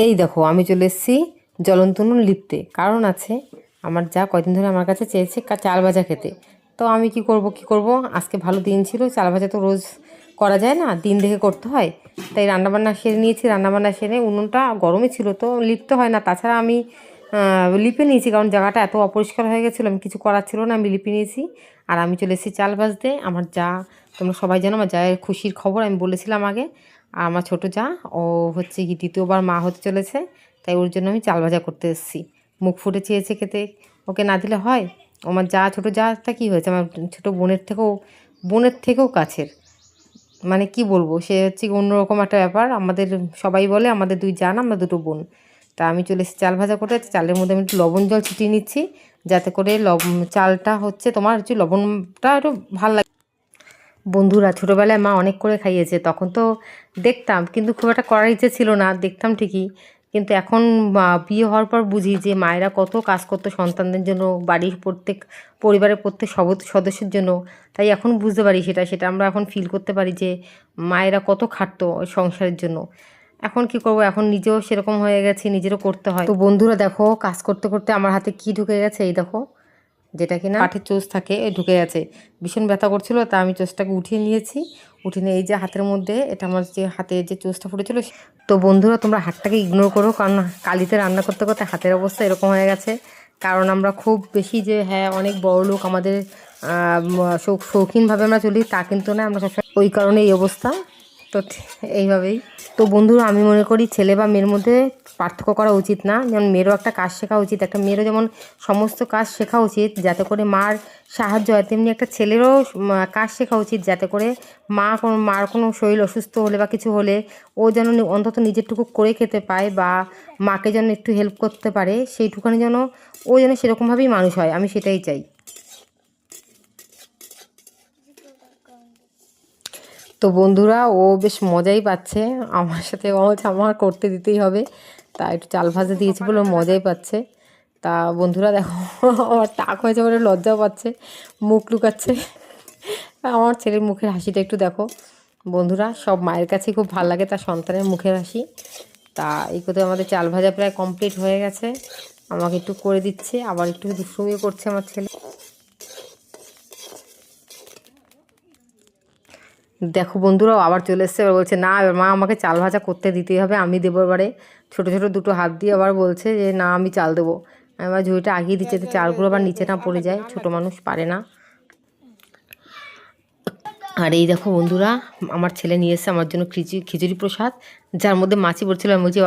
এই দেখো আমি চলে এসেছি জ্বলন্ত উনুন লিপতে। কারণ আছে, আমার যা কয়দিন ধরে আমার কাছে চেয়েছে চাল ভাজা খেতে। তো আমি কি করব, আজকে ভালো দিন ছিল, চাল ভাজা তো রোজ করা যায় না, দিন দেখে করতে হয়। তাই রান্নাবান্না সেরে নিয়েছি, রান্নাবান্না সেরে উনুনটা গরমই ছিল তো লিপতে হয় না। তাছাড়া আমি লিপে নিয়েছি, কারণ জায়গাটা এত অপরিষ্কার হয়ে গেছিলো, আমি কিছু করার ছিল না, আমি লিপে নিয়েছি। আর আমি চলে এসেছি চাল ভাজতে। আমার যা, তোমরা সবাই জানো আমার জায়ের খুশির খবর আমি বলেছিলাম আগে। আর আমার ছোটো যা, ও হচ্ছে কি দ্বিতীয়বার মা হতে চলেছে, তাই ওর জন্য আমি চাল ভাজা করতে এসেছি। মুখ ফুটে চেয়েছে খেতে, ওকে না দিলে হয়? আমার যা, ছোটো যাটা কী হয়েছে, আমার ছোটো বোনের থেকেও কাছের। মানে কি বলবো, সে হচ্ছে অন্যরকম একটা ব্যাপার। আমাদের সবাই বলে আমাদের দুই জান, আমরা দুটো বোন। তা আমি চলে এসেছি চাল ভাজা করতে। চালের মধ্যে আমি একটু লবণ জল ছিটিয়ে নিচ্ছি, যাতে করে চালটা হচ্ছে তোমার হচ্ছে লবণটা একটু ভালো লাগে। বন্ধুরা, ছোটোবেলায় মা অনেক করে খাইয়েছে, তখন তো দেখতাম, কিন্তু খুব একটা করার ইচ্ছে ছিল না, দেখতাম ঠিকই। কিন্তু এখন বিয়ে হওয়ার পর বুঝি যে মায়েরা কত কাজ করতো সন্তানদের জন্য, বাড়ির পরিবারের প্রত্যেক সদস্যের জন্য। তাই এখন বুঝতে পারি, সেটা আমরা এখন ফিল করতে পারি যে মায়েরা কত খাটতো ওই সংসারের জন্য। এখন কি করব, এখন নিজেও সেরকম হয়ে গেছি, নিজেরও করতে হয়। তো বন্ধুরা দেখো, কাজ করতে করতে আমার হাতে কি ঢুকে গেছে, এই দেখো, যেটা কিনা কাঠের চোষ থাকে, ঢুকে গেছে। ভীষণ ব্যথা করছিল, তা আমি চোষটাকে উঠিয়ে নিয়েছি। উঠিয়ে নিয়ে এই যে হাতের মধ্যে, এটা আমার যে হাতে যে চোষটা ফুটেছিল। তো বন্ধুরা, তোমরা হাতটাকে ইগনোর করো, কারণ কালিতে রান্না করতে করতে হাতের অবস্থা এরকম হয়ে গেছে। কারণ আমরা খুব বেশি যে হ্যাঁ অনেক বড় লোক, আমাদের শৌখিনভাবে আমরা চলি, তা কিন্তু না, আমরা সবসময় ওই কারণে এই অবস্থা। তো এইভাবেই। তো বন্ধুরা, আমি মনে করি ছেলে বা মেয়ের মধ্যে পার্থক্য করা উচিত না। যেমন মেয়েরও একটা কাজ শেখা উচিত, একটা মেয়েরও যেমন সমস্ত কাজ শেখা উচিত যাতে করে মার সাহায্য হয়, তেমনি একটা ছেলেরও কাজ শেখা উচিত যাতে করে মার কোনো শরীর অসুস্থ হলে বা কিছু হলে ও যেন অন্তত নিজেরটুকু করে খেতে পায়, বা মাকে যেন একটু হেল্প করতে পারে, সেইটুখানি যেন ও যেন সেরকমভাবেই মানুষ হয়, আমি সেটাই চাই। তো বন্ধুরা, ও বেশ মজাই পাচ্ছে আমার সাথে, ও হচ্ছে আমার করতে দিতেই হবে। তা একটু চাল ভাজা দিয়েছি বলে ও মজাই পাচ্ছে। তা বন্ধুরা দেখো, আমার টাক হয়েছে বলে লজ্জাও পাচ্ছে, মুখ লুকাচ্ছে। আমার ছেলের মুখের হাসিটা একটু দেখো বন্ধুরা, সব মায়ের কাছেই খুব ভালো লাগে তার সন্তানের মুখের হাসি। তা এই কথা, আমাদের চাল ভাজা প্রায় কমপ্লিট হয়ে গেছে। আমাকে একটু করে দিচ্ছে, আবার একটু দুষ্টুমিও করছে আমার ছেলে। দেখো বন্ধুরাও আবার চলে এসছে, এবার বলছে না, এবার মা আমাকে চাল ভাজা করতে দিতেই হবে, আমি দেবো। এবারে ছোটো ছোটো দুটো হাত দিয়ে আবার বলছে যে না, আমি চাল দেবো। এবার ঝুড়িটা আগিয়ে দিচ্ছে, চালগুলো আবার নিচে না পড়ে যায়, ছোটো মানুষ পারে না। আর এই দেখো বন্ধুরা, আমার ছেলে নিয়ে এসেছে আমার জন্য খিচুড়ি প্রসাদ, যার মধ্যে মাছি পড়ছিল। আমি বলছি